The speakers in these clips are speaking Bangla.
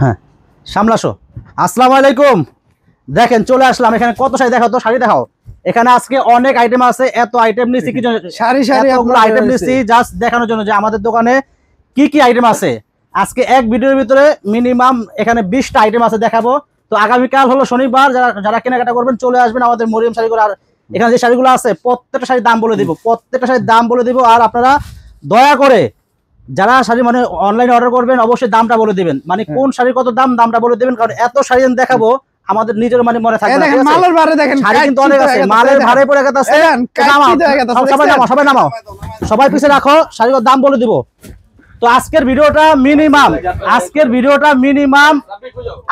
হ্যাঁ সামলাসো। আসসালামু আলাইকুম। দেখেন চলে আসলাম এখানে, কত শাড়ি দেখাও তো, শাড়ি দেখাও। এখানে আজকে অনেক আইটেম আছে, এত আইটেম নিছি কি শাড়ি শাড়ি এতগুলো আইটেম নিছি জাস্ট দেখানোর জন্য যে আমাদের দোকানে কি কি আইটেম আছে। আজকে এক ভিডিওর ভিতরে মিনিমাম এখানে 20টা আইটেম আছে দেখাবো। তো আগামীকাল হলো শনিবার, যারা যারা কেনাকাটা করবেন চলে আসবেন আমাদের মরিয়ম শাড়িগুলো। আর এখানে যে শাড়িগুলো আছে প্রত্যেকটা শাড়ির দাম বলে দিব, প্রত্যেকটা শাড়ির দাম বলে দিব। আর আপনারা দয়া করে যারা শাড়ি মানে অনলাইনে অর্ডার করবেন অবশ্যই দামটা বলে দিবেন, মানে কোন শাড়ির কত দাম, দামটা বলে দিবেন। কারণ এত শাড়ি দেখাবো আমাদের নিজের মানে মনে থাকবে না। মালের ভারে দেখেন, শাড়ি কিন্তু অনেক আছে, মালের ভারে পড়ে গেছে। সবাই নামাও, সবাই নামাও, সবাই পিছে রাখো, শাড়ির দাম বলে দিব। তো আজকের ভিডিওটা মিনিমাম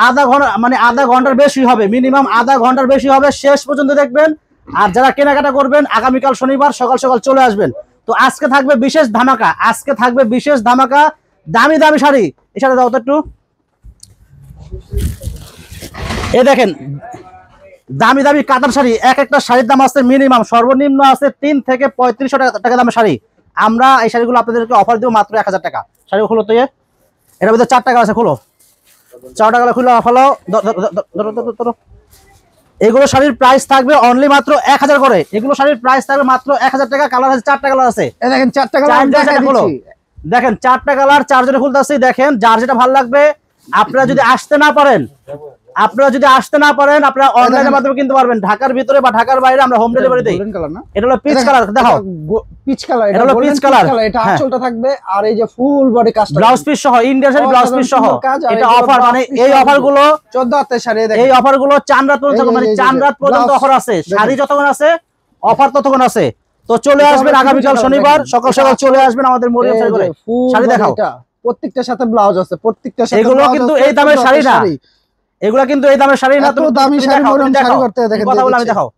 আধা ঘন্টা, মানে আধা ঘন্টার বেশি হবে, মিনিমাম আধা ঘন্টার বেশি হবে। শেষ পর্যন্ত দেখবেন। আর যারা কেনাকাটা করবেন আগামীকাল শনিবার সকাল সকাল চলে আসবেন। তো আজকে থাকবে বিশেষ ধামাকা, আজকে থাকবে বিশেষ ধামাকা, দামি দামি শাড়ি। এই শাড়ি দাও তো একটু। এই দেখেন দামি দামি কাতার শাড়ি, এক একটা শাড়ির দাম আছে মিনিমাম সর্বনিম্ন আছে 3 থেকে 3500 টাকা দামের শাড়ি। আমরা এই শাড়িগুলো আপনাদেরকে অফার দেবো মাত্র 1000 টাকা। শাড়ি খুলো তো, এটার ভিতরে 4 টাকা আছে, খুলো 4 টাকা খুলে ফলো। এগুলো শাড়ির প্রাইস থাকবে অনলি মাত্র 1000 করে। এগুলো শাড়ির প্রাইস থাকবে মাত্র 1000 টাকা। কালার আছে 4টা কালার আছে, দেখেন 4টা কালার খুলো। দেখেন 4টা কালার, 4 জনে খুলতেছি। দেখেন যার যেটা ভালো লাগবে। আপনারা যদি আসতে না পারেন আপনারা অনলাইনের মাধ্যমে কিনতে পারবেন। ঢাকার ভিতরে বা ঢাকার বাইরে আমরা হোম ডেলিভারি দেই। এটা হলো পিচ কালার, দেখো পিচ কালার, এটা হলো পিচ কালার। এটা আঁচলটা থাকবে আর এই যে ফুল বডি কাজটা, ব্লাউজ পিস সহ, ইন্ডিয়ান শাড়ি ব্লাউজ পিস সহ। এটা অফার, মানে এই অফারগুলো 14 হাতের শাড়ি। দেখেন এই অফারগুলো চাঁদ রাত পর্যন্ত, মানে চাঁদ রাত পর্যন্ত অফার আছে। শাড়ি যতক্ষণ আছে অফার ততক্ষণ আছে। তো চলে আসবেন আগামীকাল শনিবার সকাল সকাল চলে আসবেন আমাদের মরিয়ম শাড়ি করে। শাড়ি দেখাও, প্রত্যেকটার সাথে ব্লাউজ আছে, প্রত্যেকটার সাথে। এগুলো কিন্তু এই দামের শাড়ি না, এগুলা কিন্তু এই দামের শাড়ি না। তুমি দামি শাড়ি মরিয়ম শাড়ি করতে দেখেন, কথা বলে আমি দেখাও।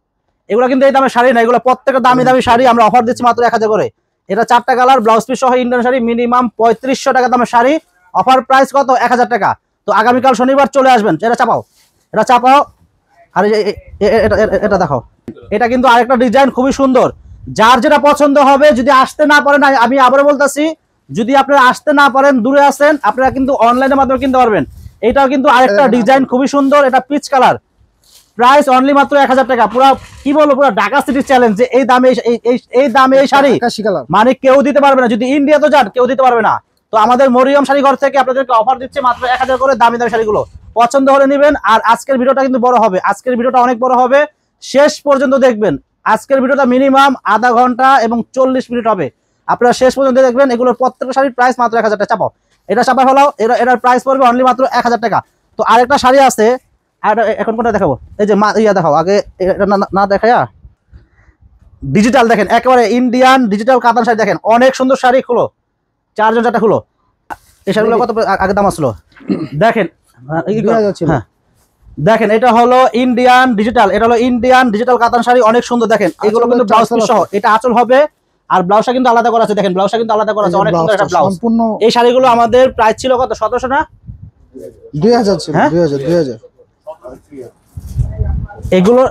এগুলা কিন্তু এই দামের শাড়ি না, এগুলো প্রত্যেকটা দামি দামি শাড়ি। আমরা অফার দিচ্ছি মাত্র 1000 করে। এটা 4টা কালার, ব্লাউজ পিস সহ ইন্ডিয়ান শাড়ি, মিনিমাম 3500 টাকা দামের শাড়ি। অফার প্রাইস কত? 1000 টাকা। তো আগামীকাল শনিবার চলে আসবেন। এটা চাপাও, এটা চাপাও। আর এটা দেখো, এটা কিন্তু আরেকটা ডিজাইন খুবই সুন্দর। যার যেটা পছন্দ হবে, যদি আসতে না পারেন, আমি আবারও বলতেছি, যদি আপনারা আসতে না পারেন, দূরে আছেন, আপনারা কিন্তু অনলাইনের মাধ্যমে কিনতে পারবেন। এটাও কিন্তু আরেকটা ডিজাইন খুবই সুন্দর, এটা পিচ কালার। প্রাইস অনলি মাত্র 1000 টাকা। পুরো কি বলবো, পুরো ঢাকা সিটি চ্যালেঞ্জ যে এই দামে এই দামে এই শাড়ি মানে কেউ দিতে পারবে না। যদি ইন্ডিয়া তো যান, কেউ দিতে পারবে না। তো আমাদের মরিয়ম শাড়ি ঘর থেকে আপনাদেরকে অফার দিচ্ছে মাত্র 1000 করে দামি দামি শাড়িগুলো। পছন্দ হলে নেবেন। আর আজকের ভিডিওটা কিন্তু বড় হবে, আজকের ভিডিওটা অনেক বড় হবে, শেষ পর্যন্ত দেখবেন। আজকের ভিডিওটা মিনিমাম আধা ঘন্টা এবং 40 মিনিট হবে। আপনারা শেষ পর্যন্ত দেখবেন। এগুলোর প্রত্যেকটা শাড়ির প্রাইস মাত্র 1000 টাকা। চাপাও, এটা চাপা হলো, এটার প্রাইস পড়বে অনলি মাত্র 1000 টাকা। তো আরেকটা শাড়ি আছে, আর এখন কোনটা দেখাবো? এই যে ইয়া দেখাও আগে, এটা না দেখায়া ডিজিটাল। দেখেন একেবারে ইন্ডিয়ান ডিজিটাল কাতান শাড়ি, দেখেন অনেক সুন্দর শাড়ি। খুলো, 4 জন 4টা খুলো। এই শাড়িগুলো কত আগে দাম আসলো দেখেন। হ্যাঁ দেখেন, এটা হলো ইন্ডিয়ান ডিজিটাল, এটা হলো ইন্ডিয়ান ডিজিটাল কাতান শাড়ি, অনেক সুন্দর। দেখেন এগুলো কিন্তু ব্লাউজ পিস সহ, এটা আঁচল হবে আর ব্লাউজটা কিন্তু আলাদা করা আছে। দেখেন ব্লাউজটা কিন্তু আলাদা করা আছে, অনেক সুন্দর একটা ব্লাউজ। এই শাড়িগুলো আমাদের প্রাইস ছিল কত? 1700 না 2000 ছিল, 2000। এগুলো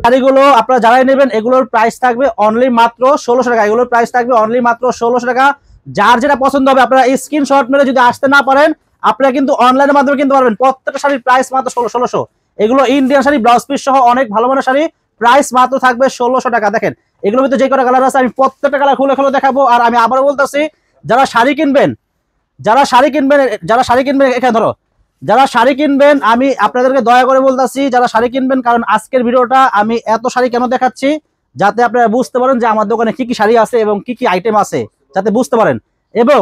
শাড়িগুলো আপনারা যারাই নেবেন, এগুলোর প্রাইস থাকবে অনলি মাত্র 1600 টাকা। এগুলোর প্রাইস থাকবে অনলি মাত্র 1600 টাকা। যার যেটা পছন্দ হবে আপনারা এই স্ক্রিনশট মেরে, যদি আসতে না পারেন আপনারা কিন্তু অনলাইনের মাধ্যমে কিনতে পারবেন। প্রত্যেকটা শাড়ির প্রাইস মাত্র 1600। এগুলো ইন্ডিয়ান শাড়ি, ব্লাউজ পিস সহ, অনেক ভালো মানের শাড়ি। প্রাইস মাত্র থাকবে 1600 টাকা। দেখেন এগুলোর ভিতরে যে কটা কালার আছে আমি প্রত্যেকটা কালার খুলে খুলে দেখাবো। আর আমি আবারও বলতেছি, যারা শাড়ি কিনবেন এখানে ধরো, যারা শাড়ি কিনবেন, আমি আপনাদেরকে দয়া করে বলতেছি যারা শাড়ি কিনবেন, কারণ আজকের ভিডিওটা আমি এত শাড়ি কেন দেখাচ্ছি, যাতে আপনারা বুঝতে পারেন যে আমার দোকানে কি কি শাড়ি আছে এবং কি কি আইটেম আছে, যাতে বুঝতে পারেন। এবং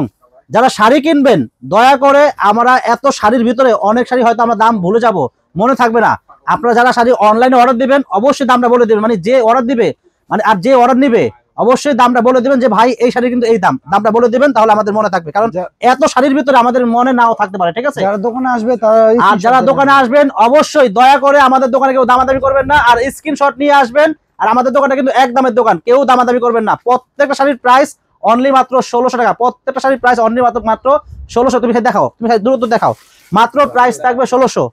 যারা শাড়ি কিনবেন, দয়া করে, আমরা এত শাড়ির ভিতরে অনেক শাড়ি হয়তো আমরা দাম ভুলে যাব, মনে থাকবে না। আপনারা যারা শাড়ি অনলাইনে অর্ডার দিবেন অবশ্যই দামটা বলে দিবেন, মানে যে অর্ডার দিবে, মানে আর যে অর্ডার নিবে অবশ্যই দামটা বলে দিবেন যে ভাই এই শাড়ি কিন্তু এই দামটা বলে দিবেন, তাহলে আমাদের মনে থাকবে। কারণ এত শাড়ির ভিতরে আমাদের মনে নাও থাকতে পারে, ঠিক আছে? যারা দোকানে আসবে আর যারা দোকানে আসবেন অবশ্যই দয়া করে আমাদের দোকানে কেউ দামাদামি করবেন না, আর স্ক্রিনশট নিয়ে আসবেন। আর আমাদের দোকানটা কিন্তু এক দামের দোকান, কেউ দামাদামি করবেন না। প্রত্যেকটা শাড়ির প্রাইস অনলি মাত্র 1600 টাকা। প্রত্যেকটা শাড়ির প্রাইস অনলি মাত্র 1600। তুমি দেখাও, তুমি দ্রুত দেখাও। মাত্র প্রাইস থাকবে 1600,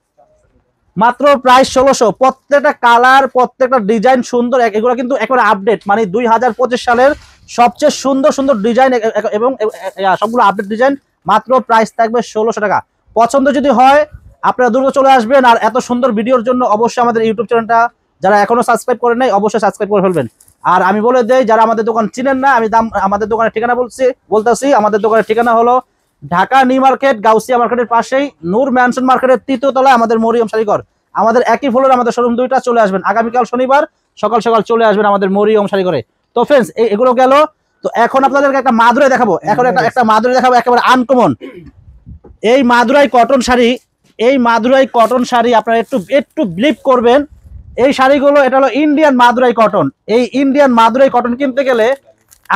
মাত্র প্রাইস 1600। প্রত্যেকটা কালার, প্রত্যেকটা ডিজাইন সুন্দর। এগুলো কিন্তু একেবারে আপডেট, মানে 2025 সালের সবচেয়ে সুন্দর সুন্দর ডিজাইন এবং সবগুলো আপডেট ডিজাইন। মাত্র প্রাইস থাকবে 1600 টাকা। পছন্দ যদি হয় আপনারা দ্রুত চলে আসবেন। আর এত সুন্দর ভিডিওর জন্য অবশ্যই আমাদের ইউটিউব চ্যানেলটা যারা এখনো সাবস্ক্রাইব করেন নাই অবশ্যই সাবস্ক্রাইব করে ফেলবেন। আর আমি বলে দেই, যারা আমাদের দোকান চিনেন না, আমি আমাদের দোকানের ঠিকানা বলতেছি। আমাদের দোকানের ঠিকানা হলো ঢাকা নিউ মার্কেট, গাউসিয়া মার্কেটের পাশেই নূর ম্যানশন মার্কেটের 3য় তলায় আমাদের মরিয়ম শাড়িঘর। আমাদের একই ফ্লোরে আমাদের শোরুম দুইটা। চলে আসবেন আগামীকাল শনিবার সকাল সকাল চলে আসবেন আমাদের মরিয়ম শাড়িঘরে। তো ফ্রেন্ডস এগুলো গেল। তো এখন আপনাদেরকে একটা মাদুরাই দেখাবো। এখন একটা মাদুরাই দেখাবো, একেবারে আনকমন। এই মাদুরাই কটন শাড়ি, এই মাদুরাই কটন শাড়ি আপনারা একটু বিলিভ করবেন, এই শাড়িগুলো এটা হলো ইন্ডিয়ান মাদুরাই কটন। এই ইন্ডিয়ান মাদুরাই কটন কিনতে গেলে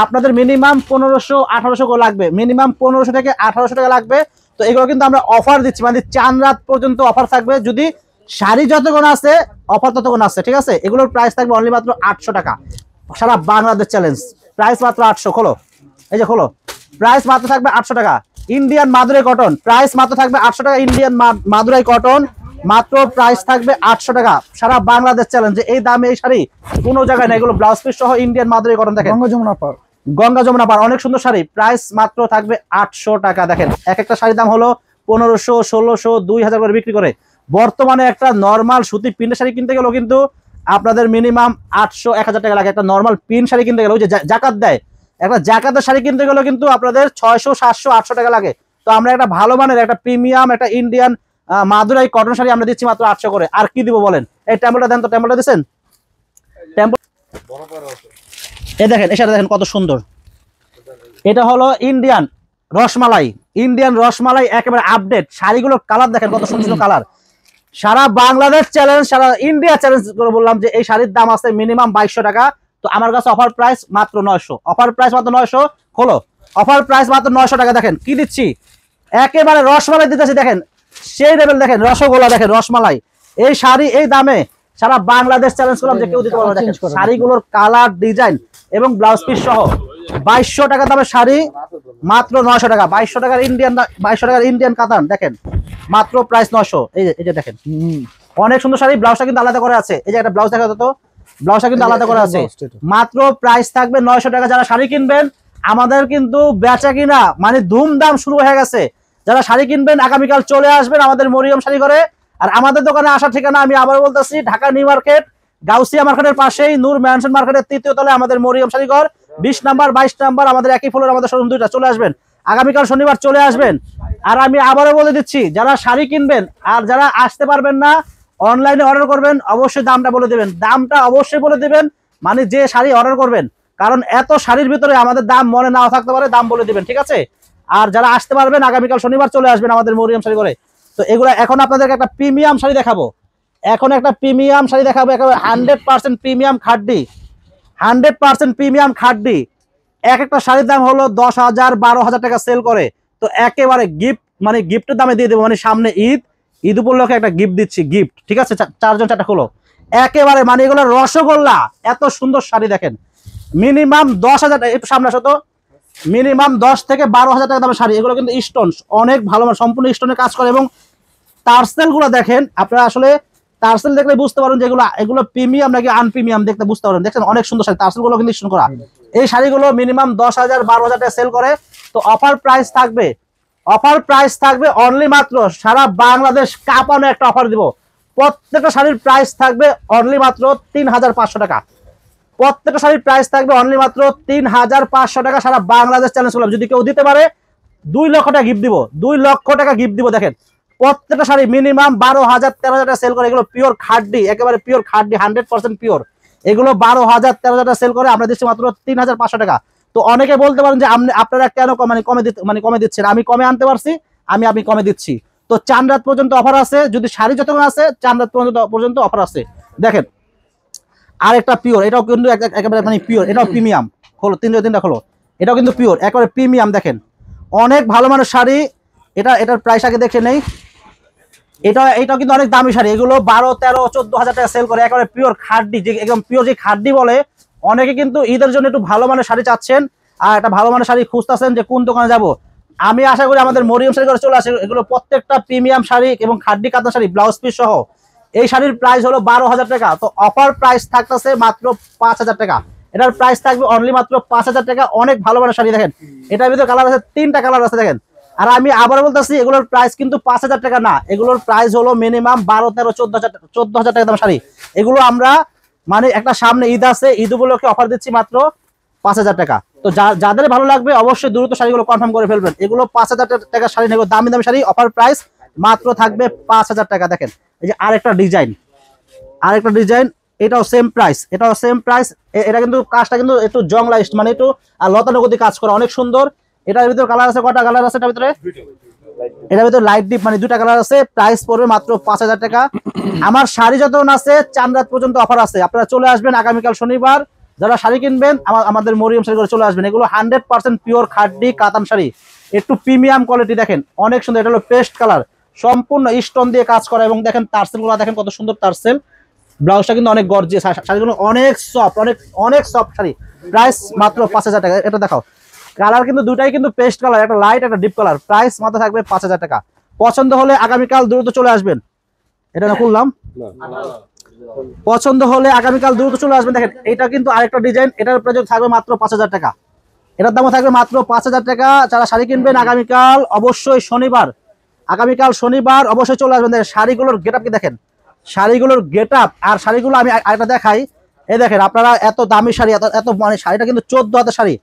আপনাদের মিনিমাম 1500-1800 লাগবে, মিনিমাম 1500 থেকে 1800 টাকা লাগবে। তো এগুলো কিন্তু আমরা অফার দিচ্ছি, মানে চাঁদ রাত পর্যন্ত অফার থাকবে। যদি শাড়ি যতক্ষণ আছে অফার ততক্ষণ আছে, ঠিক আছে। এগুলোর প্রাইস থাকবে অনলি মাত্র 800 টাকা, সারা বাংলাদেশ চ্যালেঞ্জ। প্রাইস মাত্র 800। খোলো, এই যে খোলো, প্রাইস মাত্র থাকবে 800 টাকা। ইন্ডিয়ান মাদুরাই কটন প্রাইস মাত্র থাকবে 800 টাকা। ইন্ডিয়ান মাদুরাই কটন মাত্র প্রাইস থাকবে 800 টাকা, সারা বাংলাদেশ চ্যালেঞ্জ। এই দামে এই শাড়ি কোনো জায়গায় না। এগুলো ব্লাউজ পিস সহ ইন্ডিয়ান মাদুরাই কটন। দেখেন গঙ্গা যমুনা পার, অনেক সুন্দর শাড়ি। প্রাইস মাত্র থাকবে 800 টাকা। দেখেন এক একটা শাড়ির দাম হলো 1500, 1600, 2000 করে বিক্রি করে। বর্তমানে একটা নর্মাল সুতি প্রিন্টের শাড়ি কিনতে গেলেও কিন্তু আপনাদের মিনিমাম 800-1000 টাকা লাগে। একটা নর্মাল প্রিন্ট শাড়ি কিনতে গেলে, ওই যে জাকাত দেয়, একটা জাকাতের শাড়ি কিনতে গেলেও কিন্তু আপনাদের 600, 700, 800 টাকা লাগে। তো আমরা একটা ভালো মানের একটা প্রিমিয়াম একটা ইন্ডিয়ান মাদুরাই কটন শাড়ি আমরা দিচ্ছি মাত্র 800 করে। আর কি দিব বলেন? এই টেম্পলটা দেন তো, টেম্পলটা দিচ্ছেন। টেম্পল এই দেখেন, এই শাড়িটা দেখেন কত সুন্দর। এটা হলো ইন্ডিয়ান রসমালাই, ইন্ডিয়ান রসমালাই একেবারে আপডেট। শাড়িগুলোর কালার দেখেন কত সুন্দর কালার। সারা বাংলাদেশ চ্যালেঞ্জ, সারা ইন্ডিয়া চ্যালেঞ্জ করে বললাম যে এই শাড়ির দাম আছে মিনিমাম 2200 টাকা। তো আমার কাছে অফার প্রাইস মাত্র 900, অফার প্রাইস মাত্র 900। খোলো, অফার প্রাইস মাত্র 900 টাকা। দেখেন কি দিচ্ছি, একেবারে রসমালাই দিতেছি। দেখেন সেই লেভেল, দেখেন রসগোল্লা, দেখেন রসমালাই। এই শাড়ি এই দামে সারা বাংলাদেশ চ্যালেঞ্জ করলাম যে কেউ দিতে পারবে। দেখেন শাড়িগুলোর কালার, ডিজাইন এবং ব্লাউজ পিস সহ 2200 টাকা দামের শাড়ি মাত্র 900 টাকা। 2200 টাকার ইন্ডিয়ান কাতান দেখেন মাত্র প্রাইস 900। এই যে দেখেন অনেক সুন্দর শাড়ি। ব্লাউজটা কিন্তু আলাদা করে আছে। এই যে একটা ব্লাউজ দেখা যেত, ব্লাউজটা কিন্তু আলাদা করে আছে। মাত্র প্রাইস থাকবে 900 টাকা। যারা শাড়ি কিনবেন, আমাদের কিন্তু বেচা কিনা মানে ধুমধাম শুরু হয়ে গেছে। যারা শাড়ি কিনবেন আগামীকাল চলে আসবেন আমাদের মরিয়ম শাড়ি ঘরে। আর আমাদের দোকানে আসার ঠিকানা আমি আবার বলতেছি, ঢাকা নিউ মার্কেট, গাউসিয়া মার্কেটের পাশেই নূর ম্যানশন মার্কেটের 3য় তলায় আমাদের মরিয়ম শাড়ি ঘর। 20 নাম্বার 22 নাম্বার আমাদের একই ফ্লোরে আমাদের শোরুম দুইটা। চলে আসবেন আগামীকাল শনিবার চলে আসবেন। আর আমি আবারও বলে দিচ্ছি, যারা শাড়ি কিনবেন আর যারা আসতে পারবেন না, অনলাইনে অর্ডার করবেন, অবশ্যই দামটা বলে দেবেন। দামটা অবশ্যই বলে দেবেন, মানে যে শাড়ি অর্ডার করবেন, কারণ এত শাড়ির ভিতরে আমাদের দাম মনে নাও থাকতে পারে, দাম বলে দিবেন, ঠিক আছে। আর যারা আসতে পারবেন আগামীকাল শনিবার চলে আসবেন আমাদের মরিয়ম শাড়ি ঘরে। তো এগুলো এখন আপনাদেরকে একটা প্রিমিয়াম শাড়ি দেখাবো। এখন একটা প্রিমিয়াম শাড়ি দেখাবো, একেবারে 100% প্রিমিয়াম খাড্ডি, 100% প্রিমিয়াম খাড্ডি। এক একটা শাড়ির দাম হলো 10,000, 12,000 টাকা সেল করে। তো একেবারে গিফট, মানে গিফটের দামে দিয়ে দেবো। মানে সামনে ঈদ উপলক্ষে একটা গিফট দিচ্ছি, গিফট, ঠিক আছে। 4টা হলো একেবারে, মানে এগুলো রসগোল্লা। এত সুন্দর শাড়ি দেখেন, মিনিমাম 10,000 টাকা। একটু সামনে আসো তো, মিনিমাম 10 থেকে 12,000 টাকা দামের শাড়ি। এগুলো কিন্তু স্টোন, অনেক ভালো, সম্পূর্ণ স্টোনের কাজ করে। এবং টার্সেল গুলো দেখেন, আপনারা আসলে টার্সেল দেখলে বুঝতে পারেন যে এগুলো প্রিমিয়াম নাকি আনপ্রিমিয়াম, দেখতে বুঝতে পারেন। দেখছেন অনেক সুন্দর শাড়ি, টার্সেল গুলো কিন্তু স্টোন করা। এই শাড়িগুলো মিনিমাম 10,000, 12,000 টাকা সেল করে। তো অফার প্রাইস থাকবে অনলি মাত্র, সারা বাংলাদেশ কাঁপানো একটা অফার দিব। প্রত্যেকটা শাড়ির প্রাইস থাকবে অনলি মাত্র 3,500 টাকা। প্রত্যেকটা শাড়ির প্রাইস থাকবে অনলি মাত্র 3,500 টাকা। সারা বাংলাদেশ চ্যালেঞ্জ করলাম, যদি কেউ দিতে পারে 2 লক্ষ টাকা গিফট দিব, 2 লক্ষ টাকা গিফট দিব। দেখেন প্রত্যেকটা শাড়ি মিনিমাম 12,000, 13,000 টাকা সেল করে। এগুলো পিওর খাড্ডি, একেবারে পিওর খাড্ডি, 100% পিওর। এগুলো 12,000, 13,000 টাকা সেল করে, আমরা দিচ্ছি মাত্র 3,500 টাকা। তো অনেকে বলতে পারেন যে আপনারা কেন কমে দিচ্ছেন। আমি কমে আনতে পারছি, আমি কমে দিচ্ছি। তো চাঁদ রাত পর্যন্ত অফার আছে। যদি শাড়ি যতক্ষণ আছে চাঁদ রাত পর্যন্ত অফার আছে। দেখেন আর একটা পিওর, এটাও কিন্তু একেবারে মানে পিওর, এটাও প্রিমিয়াম। খোলো, তিনটা খোলো, এটাও কিন্তু পিওর, একেবারে প্রিমিয়াম। দেখেন অনেক ভালো মানের শাড়ি। এটার প্রাইস আগে দেখে নেই। এটাও কিন্তু অনেক দামি শাড়ি। এগুলো 12, 13, 14,000 টাকা সেল করে। একেবারে পিওর খাড্ডি, যে একদম পিওর যে খাড্ডি বলে। অনেকে কিন্তু ঈদের জন্য একটু ভালো মানের শাড়ি চাচ্ছেন, আর একটা ভালো মানের শাড়ি খুঁজতেছেন যে কোন দোকানে যাব। আমি আশা করি আমাদের মরিয়ম শাড়ি ঘরে চলে আসে। এগুলো প্রত্যেকটা প্রিমিয়াম শাড়ি এবং খাড্ডি কাতান শাড়ি, ব্লাউজ পিস সহ। এই শাড়ির প্রাইস হলো 12,000 টাকা। তো অফার প্রাইস থাকতেছে মাত্র 5,000 টাকা। এটার প্রাইস থাকবে অনলি মাত্র 5,000 টাকা। অনেক ভালো মানের শাড়ি। দেখেন এটার ভিতরে কালার আছে, 3টা কালার আছে। দেখেন আর আমি আবার বলতেছি এগুলোর প্রাইস কিন্তু 5,000 টাকা না, এগুলোর প্রাইস হলো মিনিমাম 12, 13, 14,000 টাকা দাম শাড়ি। এগুলো আমরা মানে একটা সামনে ঈদ আছে, ঈদ উপলক্ষে অফার দিচ্ছি মাত্র 5,000 টাকা। তো যাদের ভালো লাগবে অবশ্যই দ্রুত শাড়িগুলো কনফার্ম করে ফেলবেন। এগুলো 5,000 টাকা শাড়ি নেব, দামি দামি শাড়ি, অফার প্রাইস মাত্র থাকবে 5,000 টাকা। দেখেন এই যে আরেকটা ডিজাইন, এটাও সেম প্রাইস, এটা কিন্তু কাজটা কিন্তু একটু জং লাইস্ট, মানে একটু লতানুগতি কাজ করা, অনেক সুন্দর। এটার ভিতরে কালার আছে, কয়টা কালার আছে এটার ভিতরে লাইট ডিপ, মানে 2টা কালার আছে। প্রাইস পড়বে মাত্র 5,000 টাকা। আমার শাড়ি যতক্ষণ আছে চাঁদরাত পর্যন্ত অফার আছে, আপনারা চলে আসবেন আগামীকাল শনিবার। যারা শাড়ি কিনবেন আমাদের মরিয়ম শাড়ি করে চলে আসবেন। এগুলো 100% পিওর খাড্ডি কাতান শাড়ি, একটু প্রিমিয়াম কোয়ালিটি। দেখেন অনেক সুন্দর, এটা হলো পেস্ট কালার, সম্পূর্ণ স্টোন দিয়ে কাজ করা, এবং দেখেন টার্সেলগুলো দেখেন কত সুন্দর টার্সেল। ব্লাউজটা কিন্তু অনেক গর্জিয়াস, শাড়িগুলো অনেক সফট, অনেক সফট শাড়ি। প্রাইস মাত্র 5,000 টাকা। এটা দেখাও, কালার কিন্তু দুটাই কিন্তু পেস্ট কালার, একটা লাইট একটা ডিপ কালার। প্রাইস মাত্র থাকবে 5,000 টাকা। পছন্দ হলে আগামীকাল দ্রুত চলে আসবেন। এটা না খুললাম, পছন্দ হলে আগামীকাল দ্রুত চলে আসবেন। দেখেন এটা কিন্তু আরেকটা ডিজাইন, এটার প্রাইস থাকবে মাত্র 5,000 টাকা। এটার দামও থাকবে মাত্র 5,000 টাকা। যারা শাড়ি কিনবেন আগামীকাল অবশ্যই শনিবার, অবশ্যই চলে আসবেন। দেখেন শাড়িগুলোর গেটআপ কি দেখেন, শাড়িগুলোর গেটআপ আর শাড়িগুলো আমি আরেকটা দেখাই। এই দেখেন আপনারা এত দামি শাড়ি, এত মানে শাড়িটা কিন্তু 14 হাতের শাড়ি,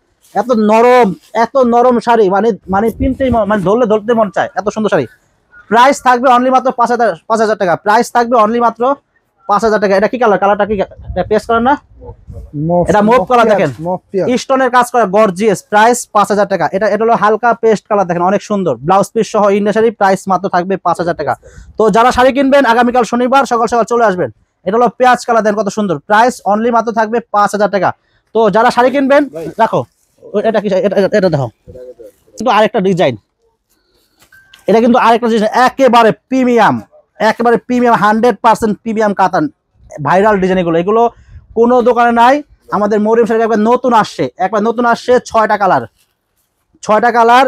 এত নরম শাড়ি, মানে পিনতেই মানে ধরতে মন চায়, এত সুন্দর শাড়ি। প্রাইস থাকবে অনলি মাত্র 5,000 টাকা। প্রাইস থাকবে অনলি মাত্র 5,000 টাকা। এটা কি কালার, কালারটা কি পেস্ট কালার না, এটা মুভ কালার। দেখেন স্টোনের কাজ করা গর্জিয়াস। প্রাইস 5,000 টাকা। এটা হলো হালকা পেস্ট কালার, দেখেন অনেক সুন্দর। ব্লাউজ পিস সহ ইন্ডিয়া শাড়ি, প্রাইস মাত্র থাকবে 5,000 টাকা। তো যারা শাড়ি কিনবেন আগামীকাল শনিবার সকাল সকাল চলে আসবেন। এটা হলো পেঁয়াজ কালার, দেখেন কত সুন্দর। প্রাইস অনলি মাত্র থাকবে 5,000 টাকা। তো যারা শাড়ি কিনবেন রাখো, এটা কি, এটা দেখো কিন্তু আরেকটা ডিজাইন, এটা কিন্তু আরেকটা ডিজাইন, একেবারে প্রিমিয়াম 100% প্রিমিয়াম কাতান, ভাইরাল ডিজাইন। এগুলো কোনো দোকানে নাই, আমাদের মরিয়ম শাড়ি একবার নতুন আসছে 6টা কালার।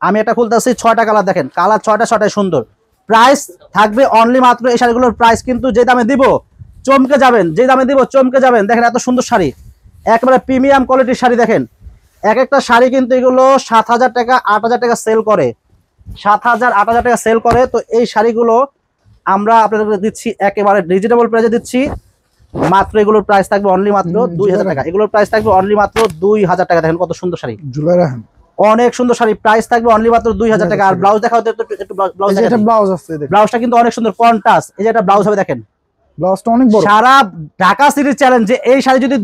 আমি এটা খুলতেছি, 6টা কালার। দেখেন কালার 6টাই সুন্দর। প্রাইস থাকবে অনলি মাত্র, এই শাড়িগুলোর প্রাইস কিন্তু যে দামে দিব চমকে যাবেন। দেখেন এত সুন্দর শাড়ি, একেবারে প্রিমিয়াম কোয়ালিটির শাড়ি। দেখেন এক একটা শাড়ি কিন্তু এগুলো 7,000 টাকা 8,000 টাকা সেল করে, 7,000 8,000 টাকা সেল করে। তো এই শাড়িগুলো আমরা আপনাদের দিচ্ছি একেবারে রিজনেবল প্রাইসে দিচ্ছি মাত্র। এগুলোর প্রাইস থাকবে অনলি মাত্র 2,000 টাকা। এগুলোর প্রাইস থাকবে অনলি মাত্র 2,000 টাকা। দেখেন কত সুন্দর শাড়ি, অনেক সুন্দর শাড়ি। প্রাইস থাকবে অনলি মাত্র 2,000 টাকা। আর ব্লাউজ দেখাও, একটু ব্লাউজ আছে, ব্লাউজটা কিন্তু অনেক সুন্দর কন্ট্রাস্ট। এই যে একটা ব্লাউজ হবে, দেখেন ব্লাউজটা অনেক বড়। সারা ঢাকা সিটির চ্যালেঞ্জ যে এই শাড়ি যদি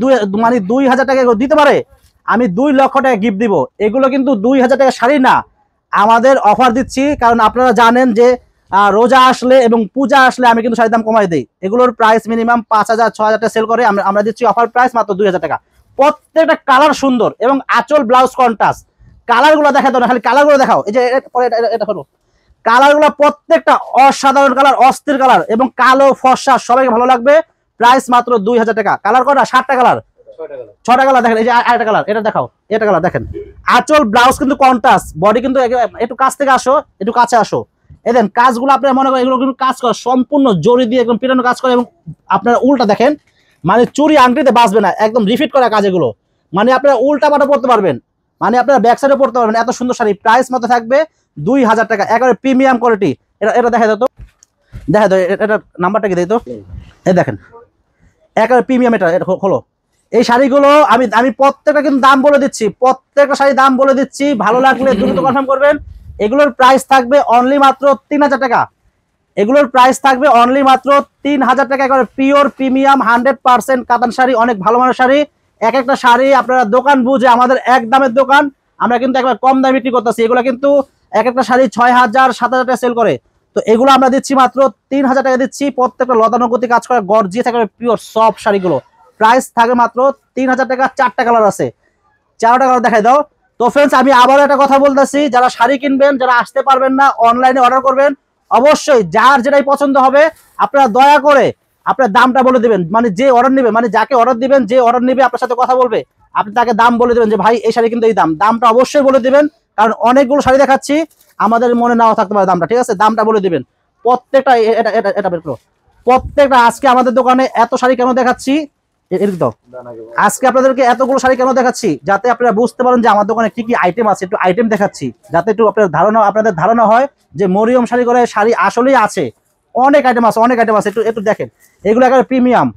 2,000 টাকা দিতে পারে, আমি 2 লক্ষ টাকা গিফট দিব। এগুলো কিন্তু 2,000 টাকা শাড়ি না, আমাদের অফার দিচ্ছি। কারণ আপনারা জানেন যে রোজা আসলে এবং পূজা আসলে আমি কিন্তু শাড়ির দাম কমাই দিই। এগুলোর প্রাইস মিনিমাম 5,000 6,000 টাকা সেল করে, আমরা দিচ্ছি অফার প্রাইস মাত্র 2,000 টাকা। প্রত্যেকটা কালার সুন্দর এবং আঁচল ব্লাউজ কন্ট্রাস্ট। কালারগুলো দেখা দাও না, খালি কালারগুলো দেখাও। এই যে এটা হলো কালারগুলো, প্রত্যেকটা অসাধারণ কালার, অস্থির কালার, এবং কালো ফর্সা সবাইকে ভালো লাগবে। প্রাইস মাত্র 2,000 টাকা। কালার কটা, 7টা কালার, 6টা কালার। দেখেন এই যে আরেকটা কালার, এটা দেখাও, এটা কালার দেখেন। আঁচল ব্লাউজ কিন্তু কন্ট্রাস্ট, বডি কিন্তু একটু কাছ থেকে আসো, একটু কাছে আসো। এই দেন কাজগুলো আপনারা মনে করেন এগুলো কিন্তু কাজ করে সম্পূর্ণ জরি দিয়ে একদম পিটানো কাজ করে, এবং আপনারা উল্টা দেখেন, মানে চুরি আংটিতে বাঁচবে না, একদম রিফিট করা কাজ এগুলো। মানে আপনারা উল্টা পাটা পড়তে পারবেন, মানে আপনারা ব্যাক সাইডে পড়তে পারবেন। এত সুন্দর শাড়ি, প্রাইস মতো থাকবে 2,000 টাকা। একেবারে প্রিমিয়াম কোয়ালিটি। এটা দেখা যেত, এটা নাম্বারটা কি দিত, এই দেখেন একেবারে প্রিমিয়াম। এটা হলো এই শাড়িগুলো আমি প্রত্যেকটা কিন্তু দাম বলে দিচ্ছি, প্রত্যেকটা শাড়ি দাম বলে দিচ্ছি। ভালো লাগলে দ্রুত কনফার্ম করবেন। এগুলোর প্রাইস থাকবে অনলি মাত্র 3,000 টাকা। এগুলোর প্রাইস থাকবে অনলি মাত্র 3,000 টাকা। একেবারে পিওর প্রিমিয়াম 100% কাতান শাড়ি, অনেক ভালো মানের শাড়ি। এক একটা শাড়ি আপনারা দোকান বুঝে, আমাদের এক দামের দোকান, আমরা কিন্তু একবার কম দামে বিক্রি করতেছি। এগুলো কিন্তু এক একটা শাড়ি 6,000 7,000 টাকা সেল করে। তো এগুলো আমরা দিচ্ছি মাত্র 3,000 টাকা দিচ্ছি। প্রত্যেকটা লতানুগতি কাজ করে গর্জিয়াস থাকে পিওর সফট শাড়িগুলো। প্রাইস থাকবে মাত্র 3,000 টাকা। 4টা কালার আছে, 4টা কালার দেখাই দাও। তো ফ্রেন্ডস আমি আবারও একটা কথা বলতেছি, যারা শাড়ি কিনবেন, যারা আসতে পারবেন না, অনলাইনে অর্ডার করবেন। অবশ্যই যার যেটাই পছন্দ হবে আপনারা দয়া করে আপনার দামটা বলে দিবেন। মানে যে অর্ডার নেবে, মানে যাকে অর্ডার দিবেন, যে অর্ডার নেবে আপনার সাথে কথা বলবে, আপনি তাকে দাম বলে দেবেন যে ভাই এই শাড়ি কিন্তু এই দামটা অবশ্যই বলে দিবেন। কারণ অনেকগুলো শাড়ি দেখাচ্ছি, আমাদের মনে নাও থাকতে পারে দামটা, ঠিক আছে? দামটা বলে দিবেন প্রত্যেকটা। এটা বের করো। প্রত্যেকটা আজকে আমাদের দোকানে এত শাড়ি কেন দেখাচ্ছি, দাও। আজকে আপনাদেরকে এতগুলো শাড়ি কেন দেখাচ্ছি, যাতে আপনারা বুঝতে পারেন যে আমার দোকানে কি কি আইটেম আছে। একটু আইটেম দেখাচ্ছি যাতে একটু আপনাদের ধারণা হয় যে মরিয়ম শাড়ি করে শাড়ি আসলেই আছে। অনেক আইটেম আছে, অনেক আইটেম আছে। একটু একটু দেখেন, এগুলো একেবারে প্রিমিয়াম,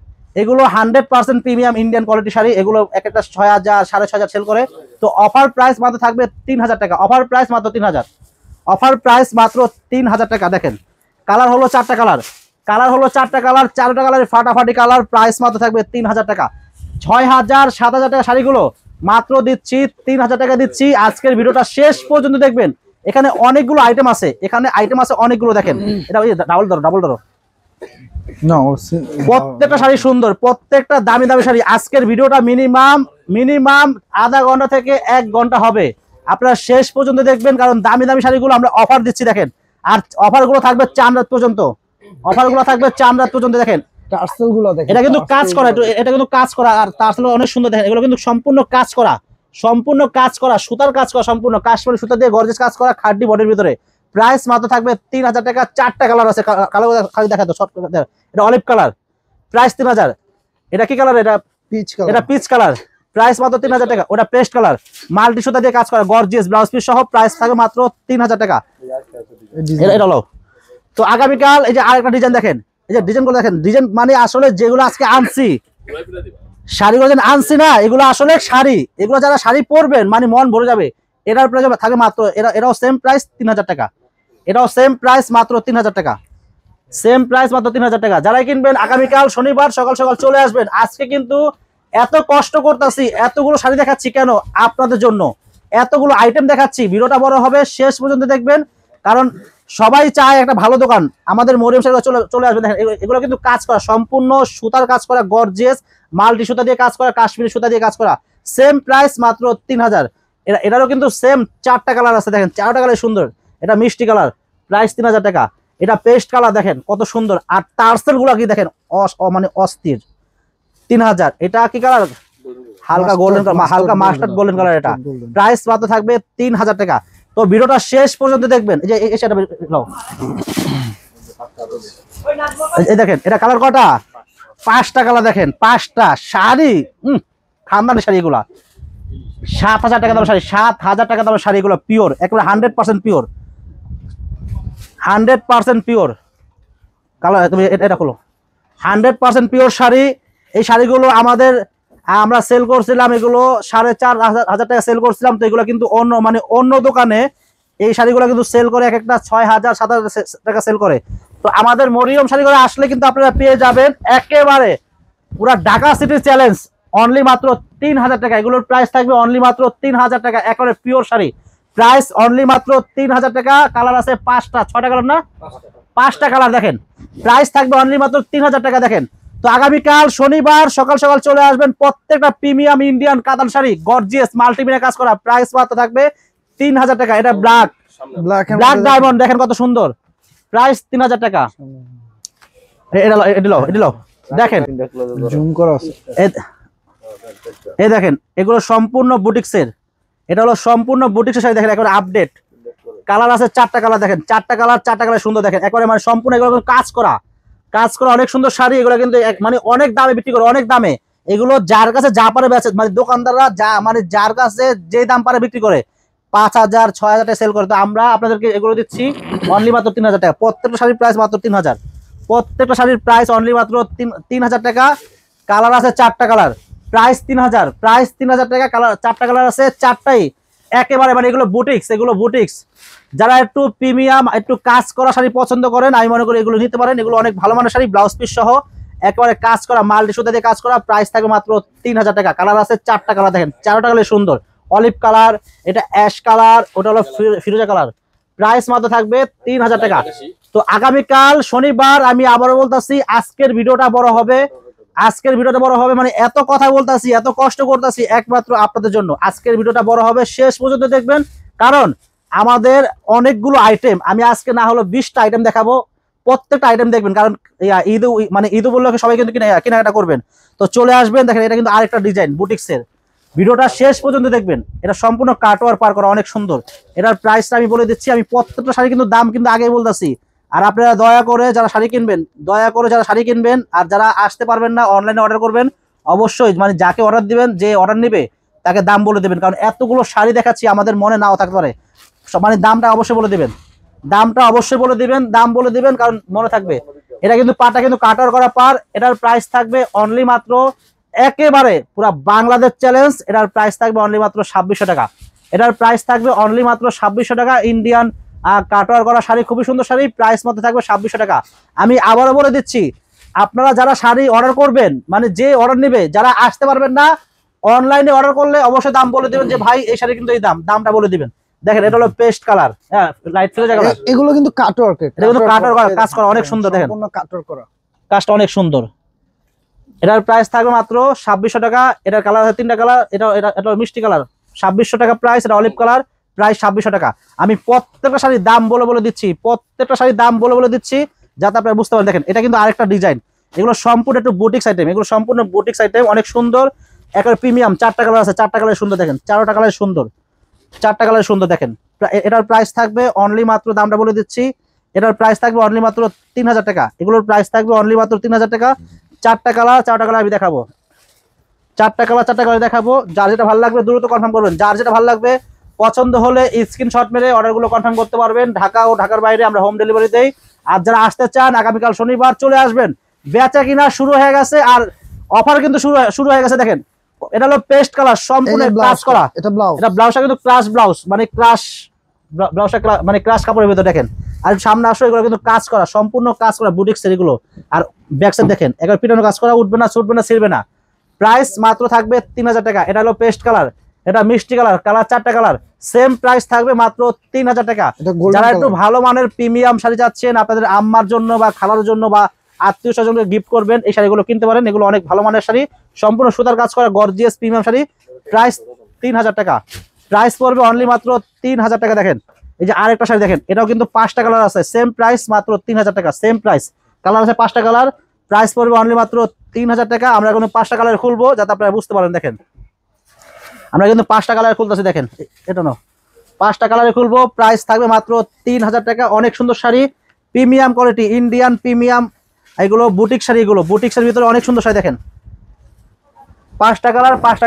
এগুলো 100% প্রিমিয়াম ইন্ডিয়ান কোয়ালিটি শাড়ি। এগুলো এক একটা 6000 6500 সেল করে। তো অফার প্রাইস মাত্র থাকবে 3000 টাকা। অফার প্রাইস মাত্র 3000। অফার প্রাইস মাত্র 3000 টাকা। দেখেন কালার হলো 4টা কালার, কালার হলো 4টা কালার, 4টা কালারের ফাটাফাটি কালার। প্রাইস মাত্র থাকবে 3000 টাকা। 6000 7000 টাকা শাড়িগুলো মাত্র দিচ্ছি 3000 টাকা দিচ্ছি। আজকের ভিডিওটা শেষ পর্যন্ত দেখবেন, এখানে অনেকগুলো আইটেম আছে, এখানে আইটেম আছে অনেকগুলো। দেখেন এটা ওই ডাবল ধরো, ডাবল ধরো। প্রত্যেকটা শাড়ি সুন্দর, প্রত্যেকটা দামি দামি শাড়ি। আজকের ভিডিওটা মিনিমাম আধা ঘন্টা থেকে 1 ঘন্টা হবে। আপনারা শেষ পর্যন্ত দেখবেন, কারণ দামি দামি শাড়িগুলো আমরা অফার দিচ্ছি। দেখেন, আর অফার গুলো থাকবে 4 রাত পর্যন্ত। অফার গুলো থাকবে 4 রাত পর্যন্ত। দেখেন টার্সেল গুলো দেখেন, এটা কিন্তু কাজ করা, এটা কিন্তু কাজ করা, আর টার্সেল অনেক সুন্দর। দেখেন এগুলো কিন্তু সম্পূর্ণ কাজ করা, সম্পূর্ণ কাজ করা, সুতার কাজ করা, সম্পূর্ণ কাশ্মীরি সুতা দিয়ে গর্জিয়াস কাজ করা, খাড্ডি বডির ভিতরে। প্রাইস মাত্র থাকবে 3000 টাকা। 4টা কালার আছে, কালার খালি দেখা তো। এটা অলিভ কালার, প্রাইস 3000। এটা কি কালার? এটা পিচ কালার, এটা পিচ কালার, প্রাইস মাত্র 3000 টাকা। ওটা পেস্ট কালার, মাল্টি সুতা দিয়ে কাজ করা, গর্জিয়াস ব্লাউজ পিস সহ। প্রাইস থাকবে মাত্র 3000 টাকা। এটা হলো। তো আগামীকাল এই যে আরেকটা ডিজাইন দেখেন, এই যে ডিজাইন গুলো দেখেন। ডিজাইন মানে আসলে যেগুলো আজকে আনছি, শাড়িগুলো যেন আনছি না, এগুলো আসলে শাড়ি। এগুলো যারা শাড়ি পরবেন মানে মন ভরে যাবে। এটার প্রাইস থাকে মাত্র, এটাও সেম প্রাইস 3000 টাকা। এটাও সেম প্রাইস মাত্র 3000 টাকা। সেম প্রাইস মাত্র 3000 টাকা। যারাই কিনবেন আগামীকাল শনিবার সকাল সকাল চলে আসবেন। আজকে কিন্তু এত কষ্ট করতেছি, এতগুলো শাড়ি দেখাচ্ছি কেন? আপনাদের জন্য এতগুলো আইটেম দেখাচ্ছি। ভিডিওটা বড় হবে, শেষ পর্যন্ত দেখবেন, কারণ সবাই চায় একটা ভালো দোকান। আমাদের মরিয়ম শাড়ি চলে আসবেন। দেখেন এগুলো কিন্তু কাজ করা, সম্পূর্ণ সুতার কাজ করা, গর্জিয়াস মাল্টি সুতা দিয়ে কাজ করা, কাশ্মীরি সুতা দিয়ে কাজ করা। সেম প্রাইস মাত্র 3000। এটারও কিন্তু সেম 4টা কালার আছে। দেখেন 4টা কালার সুন্দর। এটা মিষ্টি কালার, প্রাইস 3000 টাকা। এটা পেস্ট কালার, দেখেন কত সুন্দর। আর টার্সেল গুলা কি দেখেন, মানে অস্থির। 3000। এটা কি কালার? হালকা গোল্ডেন, হালকা মাস্টার্ড গোল্ডেন কালার। এটা প্রাইস মাত্র থাকবে 3000 টাকা। তো ভিডিওটা শেষ পর্যন্ত দেখবেন। এই যে এই দেখেন, এটা কালার কটা? 5টা কালার। দেখেন 5টা শাড়ি, খানদানি শাড়ি। এগুলা 7000 টাকা দামের শাড়ি, 7000 টাকা দামের শাড়ি। এগুলো পিওর, একেবারে 100% পিওর, 100% পিওর কালার। তুমি এটা খোলো, 100% পিওর শাড়ি। এই শাড়িগুলো আমরা সেল করছিলাম, এগুলো 4500 টাকা সেল করছিলাম। তো এগুলো কিন্তু অন্য দোকানে এই শাড়িগুলো কিন্তু সেল করে এক একটা 6000 7000 টাকা সেল করে। তো আমাদের মরিয়ম শাড়ি করে আসলে কিন্তু আপনারা পেয়ে যাবেন একেবারে পুরা ঢাকা সিটি চ্যালেঞ্জ, অনলি মাত্র 3000 টাকা। এগুলোর প্রাইস থাকবে অনলি মাত্র 3000 টাকা। একেবারে পিওর শাড়ি, প্রাইস অনলি মাত্র 3000 টাকা। কালার আছে 5টা, 6টা কালার না, 5টা কালার। দেখেন প্রাইস থাকবে অনলি মাত্র 3000 টাকা। দেখেন, তো আগামীকাল শনিবার সকাল সকাল চলে আসবেন। প্রত্যেকটা প্রিমিয়াম ইন্ডিয়ান কাতান শাড়ি, গর্জিয়াস মাল্টিমিডিয়া কাজ করা। প্রাইস মাত্র থাকবে 3000 টাকা। এটা ব্ল্যাক ডায়মন্ড, দেখেন কত সুন্দর। প্রাইস 3000 টাকা। দেখেন জুম করা আছে। এই দেখেন এগুলো সম্পূর্ণ বুটিক্সের। এটা হলো সম্পূর্ণ বুটিক্সের শাড়ি। দেখেন একেবারে আপডেট কালার আছে 4টা কালার। দেখেন 4টা কালার সুন্দর। দেখেন একবারে মানে সম্পূর্ণ এগুলো কাজ করা অনেক সুন্দর শাড়ি। এগুলো কিন্তু মানে অনেক দামে বিক্রি করে, অনেক দামে। এগুলো যার কাছে যা পারে বেচে, মানে দোকানদাররা যার কাছে যে দাম পারে বিক্রি করে, 5000 6000 টাকা সেল করে। তো আমরা আপনাদেরকে এগুলো দিচ্ছি অনলি মাত্র 3000 টাকা। প্রত্যেকটা শাড়ির প্রাইস মাত্র 3000। প্রত্যেকটা শাড়ির প্রাইস অনলি মাত্র 3000 টাকা। কালার আছে 4টা কালার, প্রাইস 3000। প্রাইস 3000 টাকা। কালার 4টা কালার আছে, 4টাই একেবারে মানে এগুলো বুটিক্স। যারা একটু প্রিমিয়াম একটু কাজ করা শাড়ি পছন্দ করেন, আমি মনে করি এগুলো নিতে পারেন। এগুলো অনেক ভালো মানের শাড়ি, ব্লাউজ পিস সহ একেবারে কাজ করা, মাল্টি সুতা দিয়ে কাজ করা। প্রাইস থাকবে মাত্র 3000 টাকা। কালার আছে 4টা কালার। দেখেন 4টা কালার সুন্দর। অলিভ কালার, এটা অ্যাশ কালার, ওটা হলো ফিরোজা কালার। প্রাইস মাত্র থাকবে 3000 টাকা। তো আগামীকাল শনিবার আমি আবারও বলতেছি, আজকের ভিডিওটা বড় হবে। মানে এত কথা বলতেছি, এত কষ্ট করতেছি একমাত্র আপনাদের জন্য। আজকের ভিডিওটা বড় হবে, শেষ পর্যন্ত দেখবেন, কারণ আমাদের অনেকগুলো আইটেম, আমি আজকে না হলো 20টা আইটেম দেখাবো। প্রত্যেকটা আইটেম দেখবেন, কারণ ঈদ উপলক্ষে সবাই কিন্তু কেনাকাটা করবেন। তো চলে আসবেন। দেখেন এটা কিন্তু আরেকটা ডিজাইন বুটিক্সের। ভিডিওটা শেষ পর্যন্ত দেখবেন। এটা সম্পূর্ণ কাটওয়ার পার করা, অনেক সুন্দর। এটার প্রাইসটা আমি বলে দিচ্ছি। আমি প্রত্যেকটা শাড়ি কিন্তু দাম কিন্তু আগেই বলতেছি। আর আপনারা দয়া করে যারা শাড়ি কিনবেন, আর যারা আসতে পারবেন না, অনলাইনে অর্ডার করবেন। অবশ্যই মানে যাকে অর্ডার দিবেন, যে অর্ডার নেবে তাকে দাম বলে দেবেন, কারণ এতগুলো শাড়ি দেখাচ্ছি আমাদের মনে নাও থাকতে পারে, মানে দামটা অবশ্যই বলে দিবেন, দামটা অবশ্যই বলে দিবেন, দাম বলে দিবেন কারণ মনে থাকবে। এটা কিন্তু পাটা কিন্তু কাটার করা পার, এটার প্রাইস থাকবে অনলি মাত্র, একেবারে পুরো বাংলাদেশ চ্যালেঞ্জ, এটার প্রাইস থাকবে অনলি মাত্র 2600 টাকা। এটার প্রাইস থাকবে অনলি মাত্র 2600 টাকা। ইন্ডিয়ান কাটার করা শাড়ি, খুবই সুন্দর শাড়ি, প্রাইস মতো থাকবে 2600 টাকা। আমি আবারও বলে দিচ্ছি, আপনারা যারা শাড়ি অর্ডার করবেন, মানে যে অর্ডার নেবে, যারা আসতে পারবেন না অনলাইনে অর্ডার করলে অবশ্যই দাম বলে দিবেন যে ভাই এই শাড়ি কিন্তু এই দামটা বলে দিবেন। দেখেন এটা হলো পেস্ট কালার, হ্যাঁ লাইট ফিরোজা কালার, এগুলো কিন্তু কাটওয়ার্ক, এটা কিন্তু কাটার করা, কাজ করা অনেক সুন্দর, দেখেন সম্পূর্ণ কাটওয়ার্ক করা, কাজটা অনেক সুন্দর। এটার প্রাইস থাকবে মাত্র 2600 টাকা। এটার কালার আছে 3টা কালার, এটা মিষ্টি কালার, 2600 টাকা প্রাইস। এটা অলিভ কালার, প্রাইস 2600 টাকা। আমি প্রত্যেকটা শাড়ির দাম বলে দিচ্ছি, প্রত্যেকটা শাড়ির দাম বলে দিচ্ছি যাতে আপনারা বুঝতে পারেন। দেখেন এটা কিন্তু আরেকটা ডিজাইন, এগুলো সম্পূর্ণ একটু বুটিক্স আইটেম, এগুলো সম্পূর্ণ বুটিক্স আইটেম, অনেক সুন্দর, একেবারে প্রিমিয়াম। 4টা কালার আছে, 4টা কালার সুন্দর, দেখেন 4টা কালার সুন্দর, 4টা কালার সুন্দর। দেখেন এটার প্রাইস থাকবে অনলি মাত্র, দামটা বলে দিচ্ছি, এটার প্রাইস থাকবে অনলি মাত্র 3000 টাকা। এগুলোর প্রাইস থাকবে অনলি মাত্র 3000 টাকা। 4টা কালার আমি দেখাবো, 4টা কালার দেখাবো। যার যেটা ভালো লাগবে দ্রুত কনফার্ম করবেন, যার যেটা ভালো লাগবে পছন্দ হলে স্ক্রিনশট মেরে অর্ডারগুলো কনফার্ম করতে পারবেন। ঢাকা ও ঢাকার বাইরে আমরা হোম ডেলিভারি দেই। আর যারা আসতে চান আগামীকাল শনিবার চলে আসবেন। বেচা কিনা শুরু হয়ে গেছে আর অফার কিন্তু শুরু হয়ে গেছে। দেখেন এটা হলো পেস্ট কালার, সম্পূর্ণ কাজ করা, এটা ব্লাউজ, এটা ব্লাউজটা কিন্তু ক্রাশ ব্লাউজ, মানে ব্লাউজটা মানে ক্রাশ কাপড়ের ভিতর। দেখেন আর সামনে আসো, এগুলো কিন্তু কাজ করা, সম্পূর্ণ কাজ করা বুটিক্স এগুলো। আর ব্যাক সাইড দেখেন একবার পিটানো কাজ করা, উঠবে না, ছুটবে না, ছিড়বে না। প্রাইস মাত্র থাকবে 3000 টাকা। এটা হলো পেস্ট কালার, এটা মিষ্টি কালার, 4টা কালার, সেম প্রাইস থাকবে মাত্র 3000 টাকা। যারা একটু ভালো মানের প্রিমিয়াম শাড়ি চাচ্ছেন আপনাদের আম্মার জন্য বা খালার জন্য বা আত্মীয় স্বজনকে গিফট করবেন, এই শাড়িগুলো কিনতে পারেন। এগুলো অনেক ভালো মানের শাড়ি, সম্পূর্ণ সুতার কাজ করা গর্জিয়াস প্রিমিয়াম শাড়ি। প্রাইস 3000 টাকা, প্রাইস পড়বে অনলি মাত্র 3000 টাকা। দেখেন এই যে আরেকটা শাড়ি দেখেন, এটাও কিন্তু 5টা কালার আছে, সেম প্রাইস মাত্র 3000 টাকা, সেম প্রাইস, কালার আছে 5টা কালার, প্রাইস পড়বে অনলি মাত্র 3000 টাকা। আমরা এখন 5টা কালার খুলবো যাতে আপনারা বুঝতে পারেন। দেখেন আমরা কিন্তু 5টা কালার খুলতেছি, দেখেন এটা না 5টা কালারে খুলবো, প্রাইস থাকবে মাত্র 3000 টাকা। অনেক সুন্দর sari, premium quality, Indian premium, এগুলো বুটিক শাড়ি, এগুলো বুটিক্সের ভিতরে অনেক সুন্দর শাড়ি। দেখেন 5টা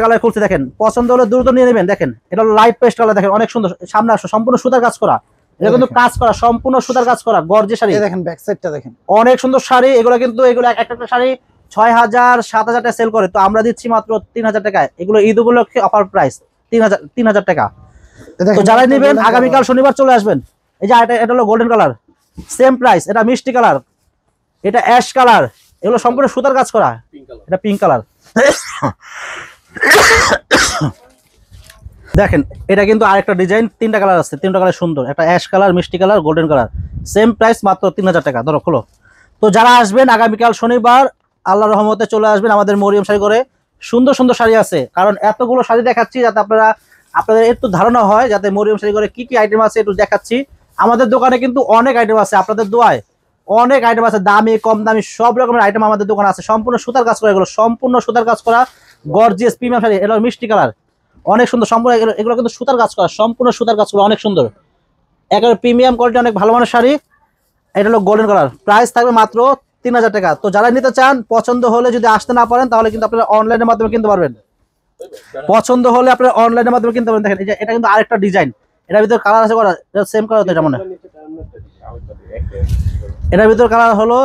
কালার খুলতে, দেখেন পছন্দ হলে দ্রুত নিয়ে নেবেন। দেখেন এটা লাইট পেস্ট কালার, দেখেন অনেক সুন্দর, সামনে আসো, সম্পূর্ণ সুতার কাজ করা, এটা কিন্তু কাজ করা, সম্পূর্ণ সুতার কাজ করা গর্জিয়াস শাড়ি। দেখেন ব্যাক সাইডটা দেখেন, অনেক সুন্দর শাড়ি এগুলো, কিন্তু এগুলো একটা শাড়ি 6000 7000 টাকা সেল করে, তো আমরা দিচ্ছি মাত্র 3000 টাকায়। এগুলো ঈদ উপলক্ষে অফার প্রাইস 3000 টাকা। তো যারা নেবেন আগামীকাল শনিবার চলে আসবেন। এই যে এটা হলো গোল্ডেন কালার, সেম প্রাইস। এটা মিষ্টি কালার, এটা অ্যাশ কালার, এগুলো সম্পূর্ণ সুতার কাজ করা। এটা পিঙ্ক কালার দেখেন এটা কিন্তু আরেকটা ডিজাইন, 3টা কালার আছে, 3টা কালার সুন্দর, একটা অ্যাশ কালার, মিষ্টি colour, golden colour, same price মাত্র 3000 টাকা। ধরো খোলো। তো যারা আসবেন আগামীকাল শনিবার আল্লাহর রহমতে চলে আসবেন আমাদের মরিয়ম শাড়ি করে। সুন্দর সুন্দর শাড়ি আছে, কারণ এতগুলো শাড়ি দেখাচ্ছি যাতে আপনাদের একটু ধারণা হয় যাতে মরিয়ম শাড়ি করে কি কি আইটেম আছে একটু দেখাচ্ছি। আমাদের দোকানে কিন্তু অনেক আইটেম আছে, আপনাদের দোয়ায় অনেক আইটেম আছে, দামি কম দামি সব রকমের আইটেম আমাদের দোকানে আছে। সম্পূর্ণ সুতার কাজ করা, এগুলো সম্পূর্ণ সুতার কাজ করা গর্জিয়াস প্রিমিয়াম শাড়ি। এটা মিষ্টি কালার, অনেক সুন্দর, সম্পূর্ণ এগুলো কিন্তু সুতার কাজ করা, সম্পূর্ণ সুতার কাজ করা, অনেক সুন্দর, একেবারে প্রিমিয়াম কোয়ালিটি, অনেক ভালো মানের শাড়ি। এটা হলো গোল্ডেন কালার, প্রাইস থাকবে মাত্র 3000 টাকা। তো যারা নিতে চান পছন্দ হলে যদি আসতে না পারেন তাহলে কিন্তু আপনারা অনলাইনের মাধ্যমে কিনতে পারবেন। পছন্দ হলে আপনারা অনলাইনের মাধ্যমে কিনতে পারবেন। দেখেন এটা কিন্তু আরেকটা ডিজাইন, এটার ভিতর কালার আছে করা, এটা সেম কালার, এটা মনে এটার ভিতর কালার হলো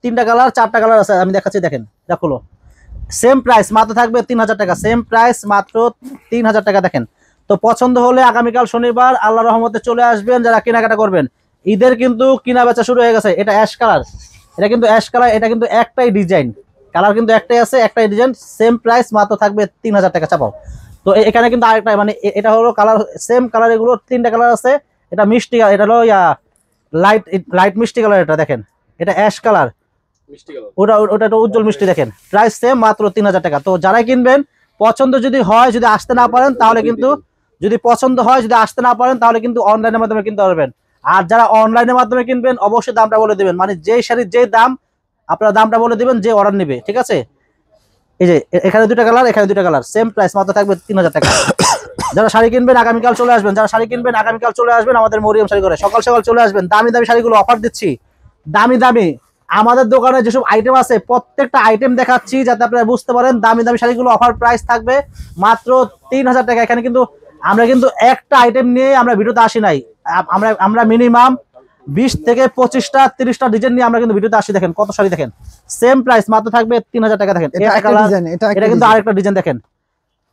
3টা কালার 4টা কালার আছে, আমি দেখাচ্ছি। দেখেন এটা হলো সেম প্রাইস মাত্র থাকবে 3000 টাকা, সেম প্রাইস মাত্র 3000 টাকা। দেখেন তো পছন্দ হলে আগামীকাল শনিবার আল্লাহর রহমতে চলে আসবেন যারা কেনাকাটা করবেন। ঈদের কিন্তু কিনা বেচা শুরু হয়ে গেছে। এটা অ্যাশ কালার, এটা কিন্তু অ্যাশ কালার, এটা কিন্তু একটাই ডিজাইন, কালার কিন্তু একটাই আছে, একটাই ডিজাইন, সেম প্রাইস মাত্র থাকবে 3000 টাকা চাপাও। তো এখানে কিন্তু আরেকটা, মানে এটা হলো কালার সেম কালার, এগুলো 3টা কালার আছে। এটা মিষ্টি, এটা হলো লাইট মিষ্টি কালার, এটা দেখেন এটা অ্যাশ কালার, ওটা উজ্জ্বল মিষ্টি। দেখেন প্রাইস সেম মাত্র 3000 টাকা। তো যারাই কিনবেন পছন্দ যদি হয়, যদি আসতে না পারেন তাহলে কিন্তু, যদি পছন্দ হয় যদি আসতে না পারেন তাহলে কিন্তু অনলাইনের মাধ্যমে কিনতে পারবেন। আর যারা অনলাইনের মাধ্যমে কিনবেন অবশ্যই দামটা বলে দেবেন, মানে যেই শাড়ির যেই দাম আপনারা দামটা বলে দিবেন যে অর্ডার নেবে, ঠিক আছে। এই যে এখানে 2টা কালার, এখানে 2টা কালার, সেম প্রাইস মাত্র থাকবে 3000 টাকা। যারা শাড়ি কিনবেন আগামীকাল চলে আসবেন, যারা শাড়ি কিনবেন আগামীকাল চলে আসবেন আমাদের মরিয়ম শাড়ি করে, সকাল সকাল চলে আসবেন। দামি দামি শাড়িগুলো অফার দিচ্ছি, দামি দামি আমাদের দোকানে যেসব আইটেম আছে প্রত্যেকটা আইটেম দেখাচ্ছি যাতে আপনারা বুঝতে পারেন। দামি দামি শাড়িগুলো অফার প্রাইস থাকবে মাত্র 3000 টাকা। এখানে কিন্তু আমরা কিন্তু একটা আইটেম নিয়ে আমরা ভিডিওতে আসি নাই, আমরা মিনিমাম 20 থেকে 25টা 30টা ডিজাইন নিয়ে আমরা কিন্তু ভিডিওতে আসি। দেখেন কত শাড়ি, দেখেন সেম প্রাইস মাত্র থাকবে 3000 টাকা। দেখেন এটা একটা ডিজাইন, এটা কিন্তু আরেকটা ডিজাইন, দেখেন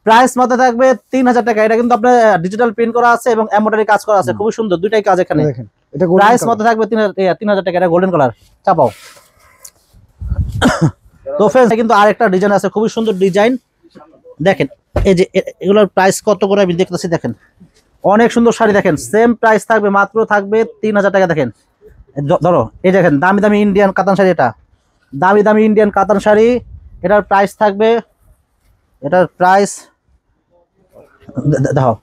প্রাইস মাত্র থাকবে 3000 টাকা। এটা কিন্তু আপনার ডিজিটাল প্রিন্ট করা আছে এবং এমব্রয়ডারি কাজ করা আছে, খুবই সুন্দর দুইটাই কাজ এখানে। দেখেন এটা প্রাইস মাত্র থাকবে 3000 টাকা। এটা গোল্ডেন কালার চাপাও। তো फ्रेंड्स কিন্তু আরেকটা ডিজাইন আছে, খুবই সুন্দর ডিজাইন। দেখেন এই যে এগুলোর প্রাইস কত করে আমি দেখতেছি, দেখেন অনেক সুন্দর শাড়ি। দেখেন সেম প্রাইস থাকবে, মাত্র থাকবে 3000 টাকা। দেখেন ধরো এই দেখেন দামি দামি ইন্ডিয়ান কাতান শাড়ি, এটা দামি দামি ইন্ডিয়ান কাতান শাড়ি। এটার প্রাইস থাকবে, এটার প্রাইস দেখো,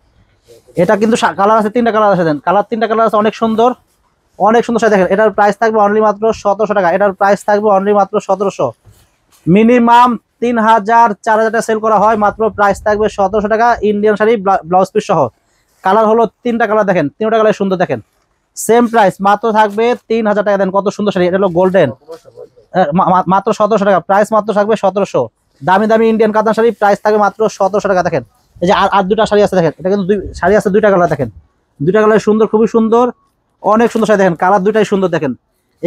এটা কিন্তু কালার আছে 3টা কালার আছে। দেন কালার 3টা কালার আছে, অনেক সুন্দর অনেক সুন্দর শাড়ি। দেখেন এটার প্রাইস থাকবে অনলি মাত্র 1700 টাকা। এটার প্রাইস থাকবে অনলি মাত্র 1700। মিনিমাম 3000 4000 টাকা সেল করা হয়, মাত্র প্রাইস থাকবে 1700 টাকা। ইন্ডিয়ান শাড়ি ব্লাউজ পিস সহ। কালার হলো 3টা কালার, দেখেন 3টা কালার সুন্দর। দেখেন সেম প্রাইস মাত্র থাকবে 3000 টাকা। দেন কত সুন্দর শাড়ি, এটা হলো গোল্ডেন, মাত্র 1700 টাকা। প্রাইস মাত্র থাকবে 1700। দামি দামি ইন্ডিয়ান কাতান শাড়ি প্রাইস থাকবে মাত্র 1700 টাকা। দেখেন এই যে আর দুটা শাড়ি আছে, দেখেন এটা কিন্তু শাড়ি আছে 2টা কালার। দেখেন 2টা কালার সুন্দর, খুবই সুন্দর অনেক সুন্দর শাড়ি। দেখেন কালার 2টাই সুন্দর। দেখেন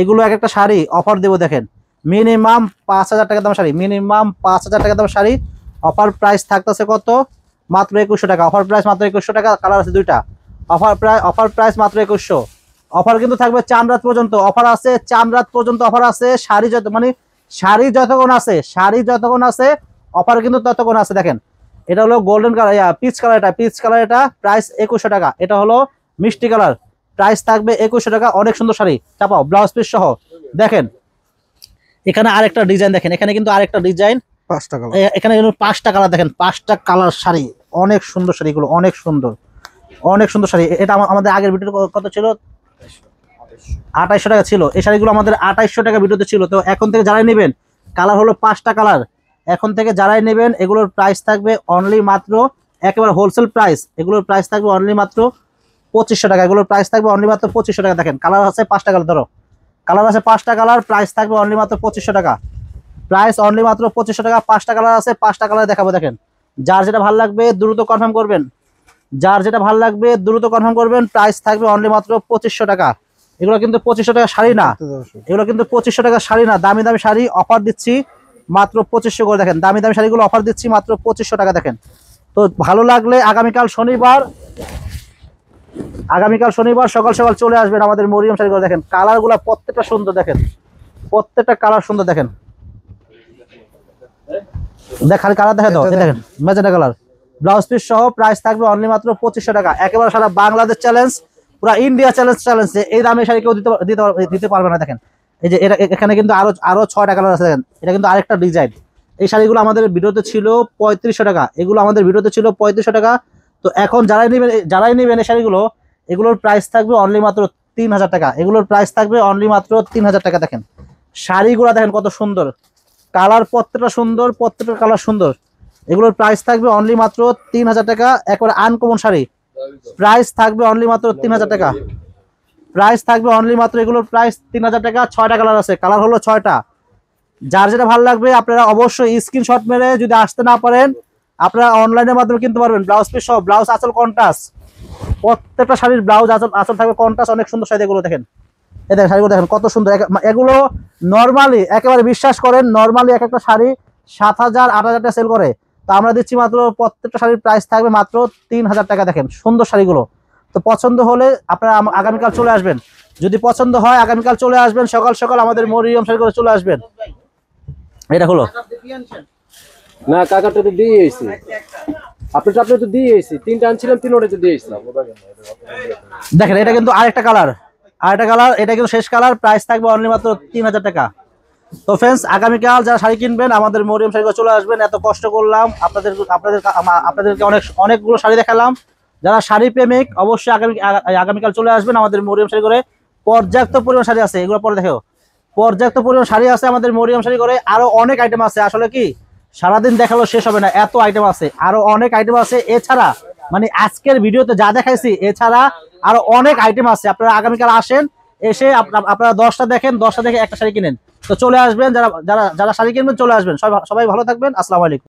এগুলো এক একটা শাড়ি অফার দেবো। দেখেন মিনিমাম 5000 টাকা দাম শাড়ি, মিনিমাম 5000 টাকা দাম শাড়ি। অফার প্রাইস থাকতেছে কত, মাত্র 2100 টাকা। অফার প্রাইস মাত্র 2100 টাকা। কালার আছে 2টা। অফার প্রাইস মাত্র 2100। অফার কিন্তু থাকবে চাঁদ রাত পর্যন্ত। অফার আছে চাঁদ রাত পর্যন্ত অফার আছে। শাড়ি যত মানে শাড়ি যতক্ষণ আছে, শাড়ি যতক্ষণ আছে অফার কিন্তু ততক্ষণ আছে। দেখেন এটা হলো গোল্ডেন কালার, পিচ কালার। এটা পিচ কালার, এটা প্রাইস 2100 টাকা। এটা হলো মিষ্টি কালার, প্রাইস থাকবে 2100 টাকা। অনেক সুন্দর শাড়ি, চাপাও ব্লাউজ পিস সহ। দেখেন এখানে আরেকটা ডিজাইন, দেখেন এখানে কিন্তু আরেকটা ডিজাইন 5টা কালার। এখানে কিন্তু 5টা কালার। দেখেন 5টা কালার শাড়ি, অনেক সুন্দর শাড়িগুলো, অনেক সুন্দর অনেক সুন্দর শাড়ি। এটা আমাদের আগের ভিডিও কত ছিল, 2800 টাকা ছিল। এই শাড়িগুলো আমাদের 2800 টাকা ভিডিওতে ছিল। তো এখন থেকে যারাই নেবেন, কালার হলো 5টা কালার, এখন থেকে যারাই নেবেন এগুলোর প্রাইস থাকবে অনলি মাত্র একেবারে হোলসেল প্রাইস। এগুলোর প্রাইস থাকবে অনলি মাত্র 2500 টাকা। এগুলোর প্রাইস থাকবে অনলি মাত্র 2500 টাকা। দেখেন কালার আছে 5টা কালার, ধরো কালার আছে 5টা কালার, প্রাইস থাকবে অনলি মাত্র 2500 টাকা। প্রাইস অনলি মাত্র 2500 টাকা। 5টা কালার আছে, 5টা কালার দেখাবো। দেখেন যার যেটা ভালো লাগবে দ্রুত কনফার্ম করবেন, যার যেটা ভালো লাগবে দ্রুত কনফার্ম করবেন। প্রাইস থাকবে অনলি মাত্র 2500 টাকা। এগুলো কিন্তু 2500 টাকা শাড়ি না, এগুলো কিন্তু 2500 টাকা শাড়ি না, দামি দামি শাড়ি অফার দিচ্ছি মাত্র 2500 করে। দেখেন দামি দামি শাড়িগুলো অফার দিচ্ছি মাত্র 2500 টাকা। দেখেন তো ভালো লাগলে আগামীকাল শনিবার সকাল সকাল চলে আসবেন আমাদের মরিয়ম শাড়িগুলো। দেখেন কালারগুলো প্রত্যেকটা সুন্দর, দেখেন প্রত্যেকটা কালার সুন্দর। দেখেন খালি কালার দেখে দাও, দেখেন ম্যাজেন্টা কালার, ব্লাউজ পিস সহ। প্রাইস থাকবে অনলি মাত্র 2500 টাকা। একেবারে সারা বাংলাদেশ চ্যালেঞ্জ, পুরো ইন্ডিয়া চ্যালেঞ্জ। এই দামে শাড়ি কেউ দিতে পারবে না। দেখেন এই যে এটা এখানে কিন্তু আরো 6টা কালার আছে। দেখেন এটা কিন্তু আরেকটা ডিজাইন। এই শাড়িগুলো আমাদের ভিডিওতে ছিল 3500 টাকা। এগুলো আমাদের ভিডিওতে ছিল 3500 টাকা। তো এখন যারাই নেবেন এই শাড়িগুলো, এগুলোর প্রাইস থাকবে অনলি মাত্র 3000 টাকা। এগুলোর প্রাইস থাকবে অনলি মাত্র 3000 টাকা। দেখেন শাড়িগুলো দেখেন কত সুন্দর, কালার প্রত্যেকটা সুন্দর, প্রত্যেকটা কালার সুন্দর। এগুলোর প্রাইস থাকবে অনলি মাত্র 3000 টাকা। একবারে আনকমন শাড়ি, প্রাইস থাকবে অনলি মাত্র 3000 টাকা। প্রাইস থাকবে অনলি মাত্র, এগুলোর প্রাইস 3000 টাকা। 6টা কালার আছে, কালার হলো 6টা। যার যেটা ভালো লাগবে আপনারা অবশ্যই স্ক্রিনশট মেরে, যদি আসতে না পারেন আপনারা অনলাইনের মাধ্যমে কিনতে পারবেন। ব্লাউজ পিস সহ, ব্লাউজ আঁচল কন্ট্রাস্ট, প্রত্যেকটা শাড়ির ব্লাউজ আঁচল থাকবে কন্ট্রাস্ট। অনেক সুন্দর শাড়ি এগুলো। দেখেন এই দেখেন শাড়িগুলো, দেখেন কত সুন্দর। এগুলো নর্মালি একেবারে বিশ্বাস করেন, নর্মালি এক একটা শাড়ি 7000 8000 টাকা সেল করে। তো আমরা দিচ্ছি মাত্র, প্রত্যেকটা শাড়ির প্রাইস থাকবে মাত্র 3000 টাকা। দেখেন সুন্দর শাড়িগুলো। তো পছন্দ হলে আপনারা আগামীকাল চলে আসবেন, যদি পছন্দ হয় আগামীকাল চলে আসবেন সকাল সকাল আমাদের মরিয়ম শাড়িগুলো চলে আসবেন। এটা হলো না, কাকাটা তো দিয়ে এসেছি, আপনি তো দিয়ে এসেছি, 3টা আনছিলাম, 3ওটা তো দিয়ে এসেছিলাম। দেখেন এটা কিন্তু আরেকটা কালার, এটা কিন্তু শেষ কালার। প্রাইস থাকবে অনলি মাত্র 3000 টাকা। তো ফ্রেন্ডস আগামীকাল যারা শাড়ি কিনবেন আমাদের মরিয়ম শাড়িগুলো চলে আসবেন। এত কষ্ট করলাম আপনাদেরকে অনেকগুলো শাড়ি দেখালাম। যারা শাড়ি প্রেমিক অবশ্যই আগামীকাল চলে আসবেন আমাদের মরিয়ম শাড়ি করে। পর্যাপ্ত পরিমাণ শাড়ি আছে, এগুলো পরে দেখো, পর্যাপ্ত পরিমাণ শাড়ি আছে আমাদের মরিয়ম শাড়ি করে। আরো অনেক আইটেম আছে, আসলে কি সারাদিন দেখালো শেষ হবে না, এত আইটেম আছে, আরো অনেক আইটেম আছে। এছাড়া মানে আজকের ভিডিওতে যা দেখাইছি এছাড়া আরো অনেক আইটেম আছে। আপনারা আগামীকাল আসেন, এসে আপনারা 10টা দেখেন, 10টা দেখে একটা শাড়ি কিনেন। তো চলে আসবেন, যারা যারা যারা শাড়ি কিনবেন চলে আসবেন। সবাই ভালো থাকবেন। আসসালামু আলাইকুম।